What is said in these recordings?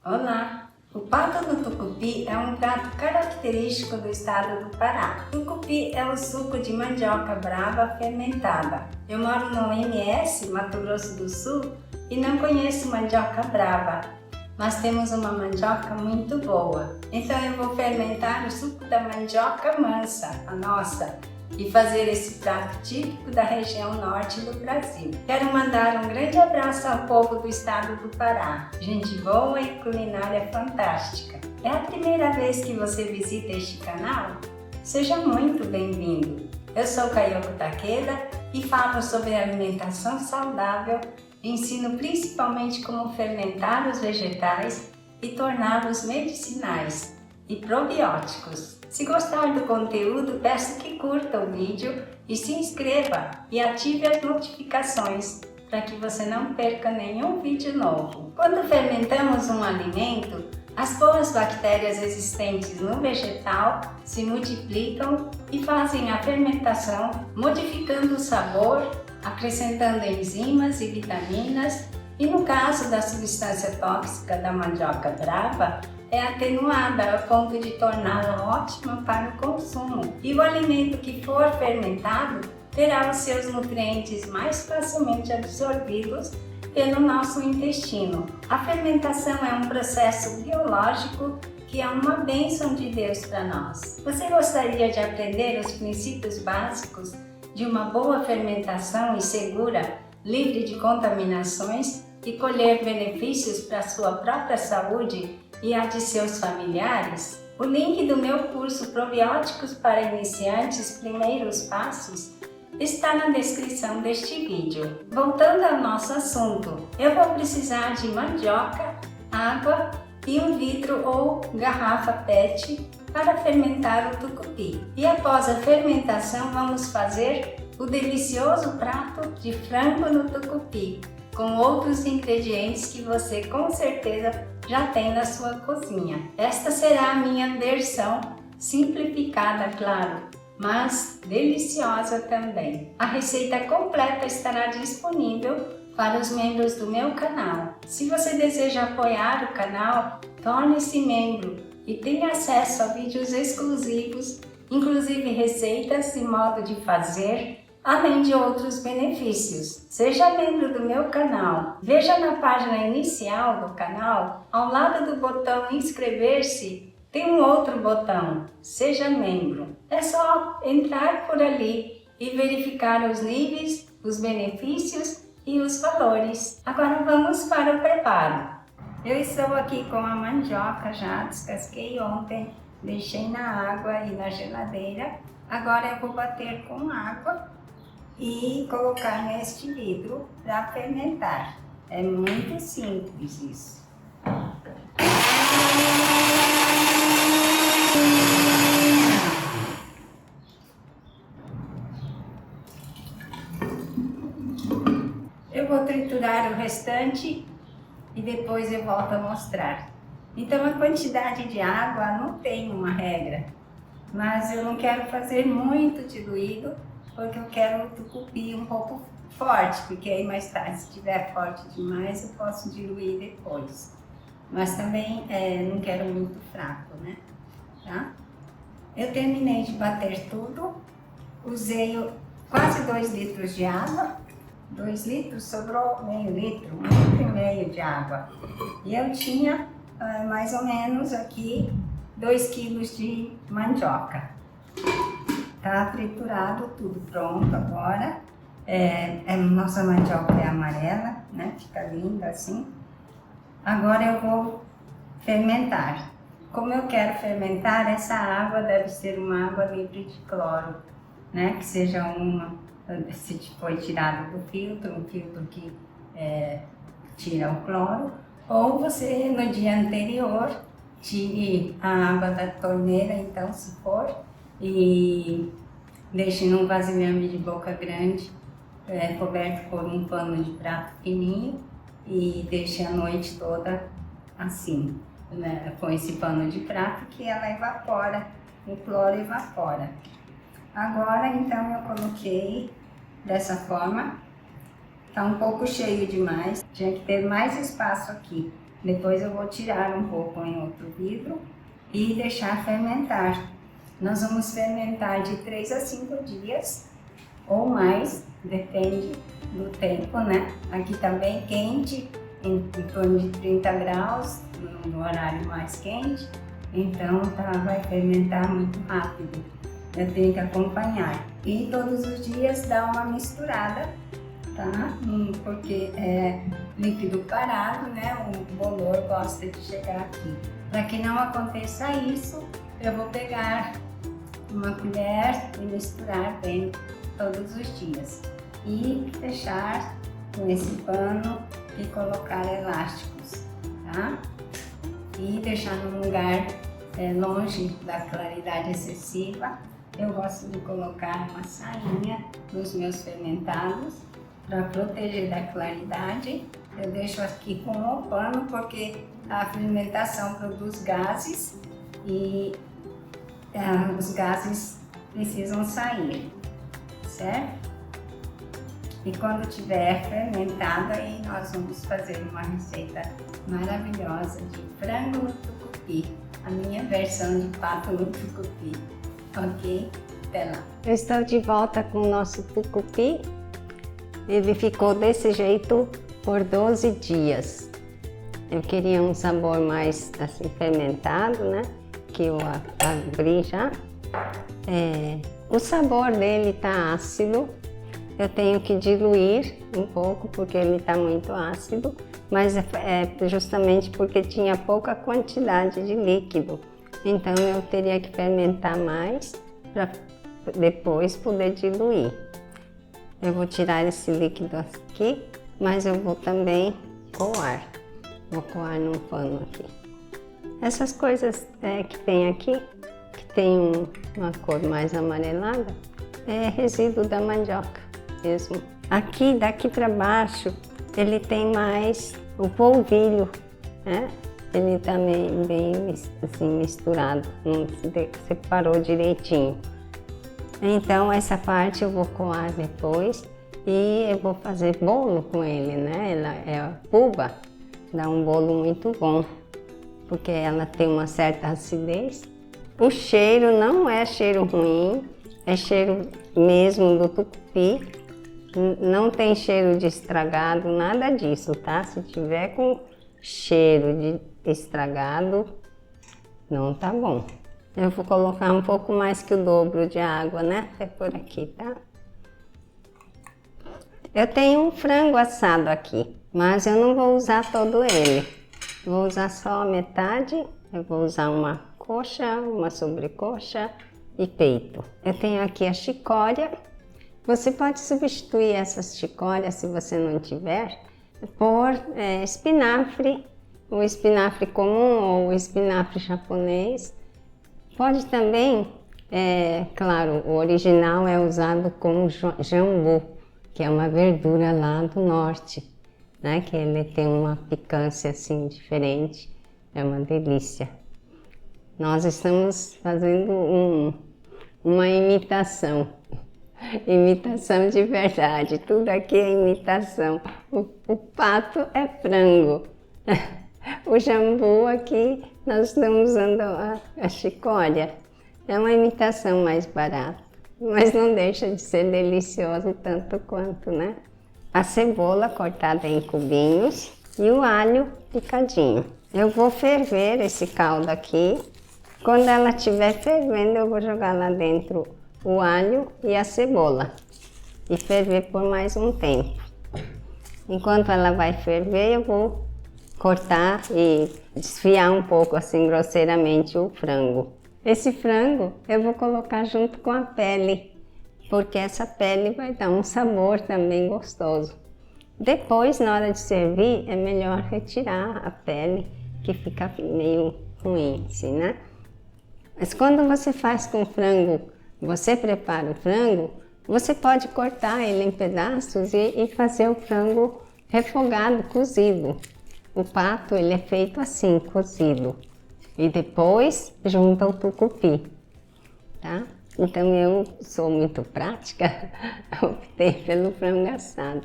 Olá! O pato no tucupi é um prato característico do estado do Pará. Tucupi é o suco de mandioca brava fermentada. Eu moro no MS, Mato Grosso do Sul, e não conheço mandioca brava, mas temos uma mandioca muito boa. Então eu vou fermentar o suco da mandioca mansa, a nossa, e fazer esse prato típico da região norte do Brasil. Quero mandar um grande abraço ao povo do estado do Pará. Gente boa e culinária fantástica. É a primeira vez que você visita este canal? Seja muito bem-vindo. Eu sou Kayoko Takeda e falo sobre alimentação saudável, ensino principalmente como fermentar os vegetais e torná-los medicinais e probióticos. Se gostar do conteúdo, peço que curta o vídeo e se inscreva e ative as notificações para que você não perca nenhum vídeo novo. Quando fermentamos um alimento, as boas bactérias existentes no vegetal se multiplicam e fazem a fermentação, modificando o sabor, acrescentando enzimas e vitaminas, e no caso da substância tóxica da mandioca brava, é atenuada a ponto de torná-la ótima para o consumo. E o alimento que for fermentado terá os seus nutrientes mais facilmente absorvidos pelo nosso intestino. A fermentação é um processo biológico que é uma bênção de Deus para nós. Você gostaria de aprender os princípios básicos de uma boa fermentação e segura, livre de contaminações, e colher benefícios para a sua própria saúde e a de seus familiares? O link do meu curso Probióticos para Iniciantes, Primeiros Passos, está na descrição deste vídeo. Voltando ao nosso assunto, eu vou precisar de mandioca, água e um vidro ou garrafa PET para fermentar o tucupi. E após a fermentação, vamos fazer o delicioso prato de frango no tucupi, com outros ingredientes que você com certeza já tem na sua cozinha. Esta será a minha versão simplificada, claro, mas deliciosa também. A receita completa estará disponível para os membros do meu canal. Se você deseja apoiar o canal, torne-se membro e tenha acesso a vídeos exclusivos, inclusive receitas e modo de fazer, além de outros benefícios. Seja membro do meu canal. Veja na página inicial do canal, ao lado do botão inscrever-se, tem um outro botão, seja membro. É só entrar por ali e verificar os níveis, os benefícios e os valores. Agora vamos para o preparo. Eu estou aqui com a mandioca, já descasquei ontem, deixei na água e na geladeira. Agora eu vou bater com água e colocar neste vidro para fermentar. É muito simples isso. Eu vou triturar o restante e depois eu volto a mostrar. Então a quantidade de água não tem uma regra, mas eu não quero fazer muito diluído, porque eu quero o tucupi um pouco forte, porque aí mais tarde, se estiver forte demais, eu posso diluir depois. Mas também não quero muito fraco, né? Tá? Eu terminei de bater tudo, usei quase 2 litros de água. 2 litros, sobrou meio litro, 1,5 litro de água. E eu tinha mais ou menos aqui 2 quilos de mandioca. Tá triturado, tudo pronto agora. Nossa mandioca é amarela, né? Fica linda assim. Agora eu vou fermentar. Como eu quero fermentar, essa água deve ser uma água livre de cloro, né? Que seja se foi tirado do filtro, um filtro que tira o cloro. Ou você, no dia anterior, tire a água da torneira, então, se for, e deixe num vasilhame de boca grande, coberto por um pano de prato fininho, e deixe a noite toda assim, né, com esse pano de prato, que ela evapora, o cloro evapora. Agora, então, eu coloquei dessa forma. Tá um pouco cheio demais, tinha que ter mais espaço aqui. Depois eu vou tirar um pouco em outro vidro e deixar fermentar. Nós vamos fermentar de 3 a 5 dias ou mais, depende do tempo, né? Aqui tá bem quente, em torno de 30 graus, no horário mais quente, então vai fermentar muito rápido. Eu tenho que acompanhar e todos os dias dar uma misturada, tá? Porque é líquido parado, né? O bolor gosta de chegar aqui. Para que não aconteça isso, eu vou pegar uma colher e misturar bem todos os dias e fechar com esse pano e colocar elásticos, tá? E deixar num lugar longe da claridade excessiva. Eu gosto de colocar uma sainha nos meus fermentados para proteger da claridade. Eu deixo aqui com o pano porque a fermentação produz gases e os gases precisam sair, certo? E quando tiver fermentado, aí nós vamos fazer uma receita maravilhosa de frango no tucupi, a minha versão de pato no tucupi, ok? Até lá! Eu estou de volta com o nosso tucupi. Ele ficou desse jeito por 12 dias. Eu queria um sabor mais assim fermentado, né? Que eu abri já. O sabor dele tá ácido. Eu tenho que diluir um pouco porque ele está muito ácido, mas é justamente porque tinha pouca quantidade de líquido. Então eu teria que fermentar mais para depois poder diluir. Eu vou tirar esse líquido aqui, mas eu vou também coar. Vou coar num pano aqui. Essas coisas que tem aqui, que tem uma cor mais amarelada, é resíduo da mandioca mesmo. Aqui, daqui para baixo, ele tem mais o polvilho, né? Ele tá bem assim, misturado, não se separou direitinho. Então essa parte eu vou coar depois e eu vou fazer bolo com ele, né? Ela é a puba, dá um bolo muito bom, porque ela tem uma certa acidez. O cheiro não é cheiro ruim, é cheiro mesmo do tucupi. Não tem cheiro de estragado, nada disso, tá? Se tiver com cheiro de estragado, não tá bom. Eu vou colocar um pouco mais que o dobro de água, né? É por aqui, tá? Eu tenho um frango assado aqui, mas eu não vou usar todo ele. Vou usar só a metade. Eu vou usar uma coxa, uma sobrecoxa e peito. Eu tenho aqui a chicória. Você pode substituir essas chicórias, se você não tiver, por espinafre, o espinafre comum ou o espinafre japonês. Pode também, claro, o original é usado com jambu, que é uma verdura lá do norte, né? Que ele tem uma picância assim diferente, é uma delícia. Nós estamos fazendo uma imitação de verdade, tudo aqui é imitação. O pato é frango, o jambu aqui nós estamos usando a chicória. É uma imitação mais barata, mas não deixa de ser delicioso tanto quanto, né? A cebola cortada em cubinhos e o alho picadinho. Eu vou ferver esse caldo aqui. Quando ela estiver fervendo, eu vou jogar lá dentro o alho e a cebola e ferver por mais um tempo. Enquanto ela vai ferver, eu vou cortar e desfiar um pouco assim grosseiramente o frango. Esse frango eu vou colocar junto com a pele, porque essa pele vai dar um sabor também gostoso. Depois, na hora de servir, é melhor retirar a pele, que fica meio ruim assim, né? Mas quando você faz com frango, você prepara o frango, você pode cortar ele em pedaços e fazer o frango refogado, cozido. O pato, ele é feito assim, cozido. E depois junta o tucupi, tá? Então eu sou muito prática, optei pelo frango assado,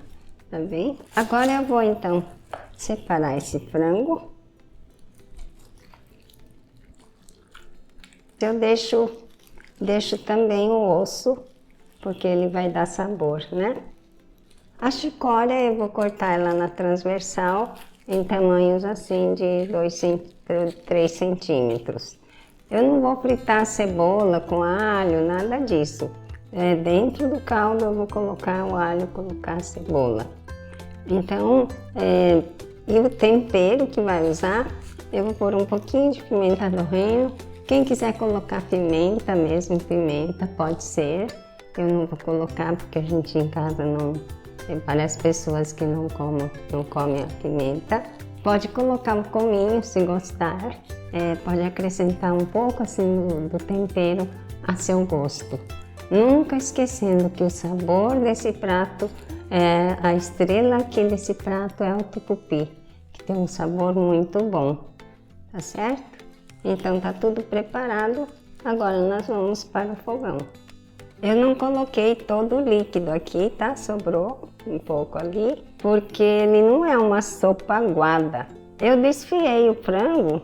tá bem? Agora eu vou então separar esse frango Eu deixo também o osso, porque ele vai dar sabor, né? A chicória eu vou cortar ela na transversal em tamanhos assim de 3 centímetros. Eu não vou fritar cebola com alho, nada disso. Dentro do caldo eu vou colocar o alho, colocar a cebola. Então, e o tempero que vai usar, eu vou pôr um pouquinho de pimenta do reino. Quem quiser colocar pimenta, mesmo pimenta, pode ser. Eu não vou colocar porque a gente em casa não... Tem várias pessoas que não comem a pimenta. Pode colocar um cominho se gostar. Pode acrescentar um pouco assim do tempero a seu gosto. Nunca esquecendo que o sabor desse prato, a estrela aqui desse prato é o tucupi, que tem um sabor muito bom, tá certo? Então tá tudo preparado, agora nós vamos para o fogão. Eu não coloquei todo o líquido aqui, tá? Sobrou um pouco ali, porque ele não é uma sopa aguada. Eu desfiei o frango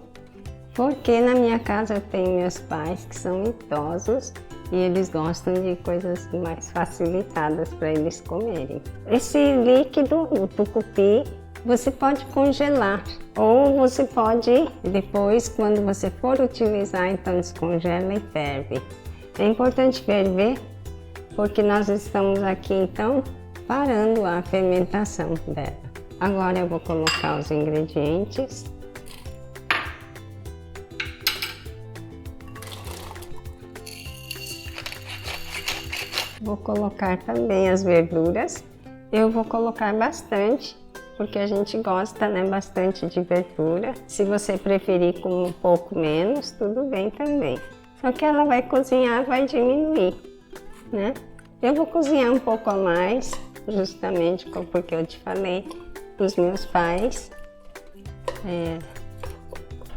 porque na minha casa eu tenho meus pais que são idosos e eles gostam de coisas mais facilitadas para eles comerem. Esse líquido, o tucupi, você pode congelar ou você pode, depois, quando você for utilizar, então descongela e ferve. É importante ferver porque nós estamos aqui então parando a fermentação dela. Agora eu vou colocar os ingredientes. Vou colocar também as verduras. Eu vou colocar bastante, porque a gente gosta, né, bastante de verdura. Se você preferir com um pouco menos, tudo bem também. Só que ela vai cozinhar, vai diminuir, né? Eu vou cozinhar um pouco a mais, justamente porque eu te falei, os meus pais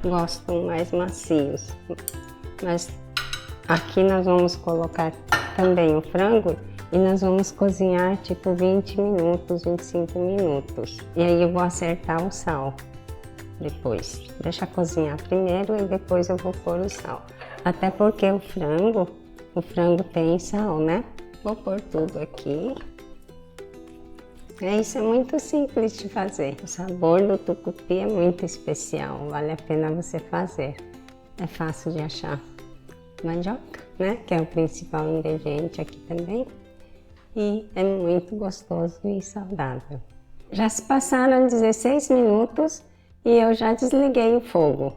gostam mais macios. Mas aqui nós vamos colocar também o frango e nós vamos cozinhar tipo 20 minutos, 25 minutos. E aí eu vou acertar o sal depois. Deixa cozinhar primeiro e depois eu vou pôr o sal. Até porque o frango tem sal, né? Vou pôr tudo aqui. Isso é muito simples de fazer. O sabor do tucupi é muito especial, vale a pena você fazer. É fácil de achar. Mandioca, né? Que é o principal ingrediente aqui também. E é muito gostoso e saudável. Já se passaram 16 minutos e eu já desliguei o fogo.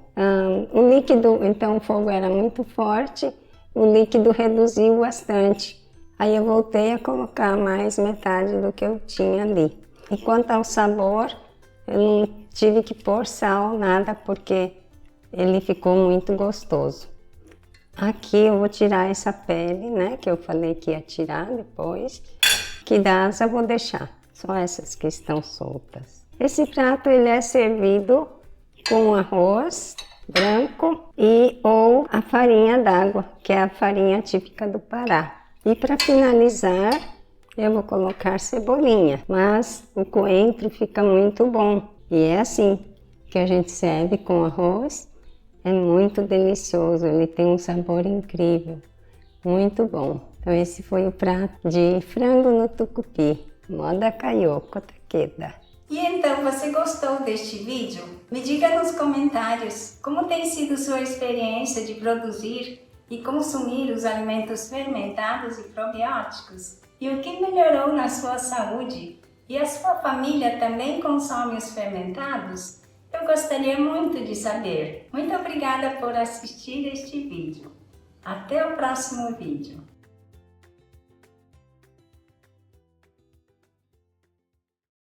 O líquido, então o fogo era muito forte, o líquido reduziu bastante. Aí eu voltei a colocar mais metade do que eu tinha ali. E quanto ao sabor, eu não tive que pôr sal, nada, porque ele ficou muito gostoso. Aqui eu vou tirar essa pele, né, que eu falei que ia tirar depois, que das eu vou deixar, só essas que estão soltas. Esse prato ele é servido com arroz branco ou a farinha d'água, que é a farinha típica do Pará. E para finalizar, eu vou colocar cebolinha, mas o coentro fica muito bom. E é assim que a gente serve com arroz. É muito delicioso, ele tem um sabor incrível, muito bom. Então esse foi o prato de frango no tucupi, moda Kayoko Takeda. E então, você gostou deste vídeo? Me diga nos comentários como tem sido sua experiência de produzir e consumir os alimentos fermentados e probióticos. E o que melhorou na sua saúde? E a sua família também consome os fermentados? Eu gostaria muito de saber. Muito obrigada por assistir este vídeo. Até o próximo vídeo.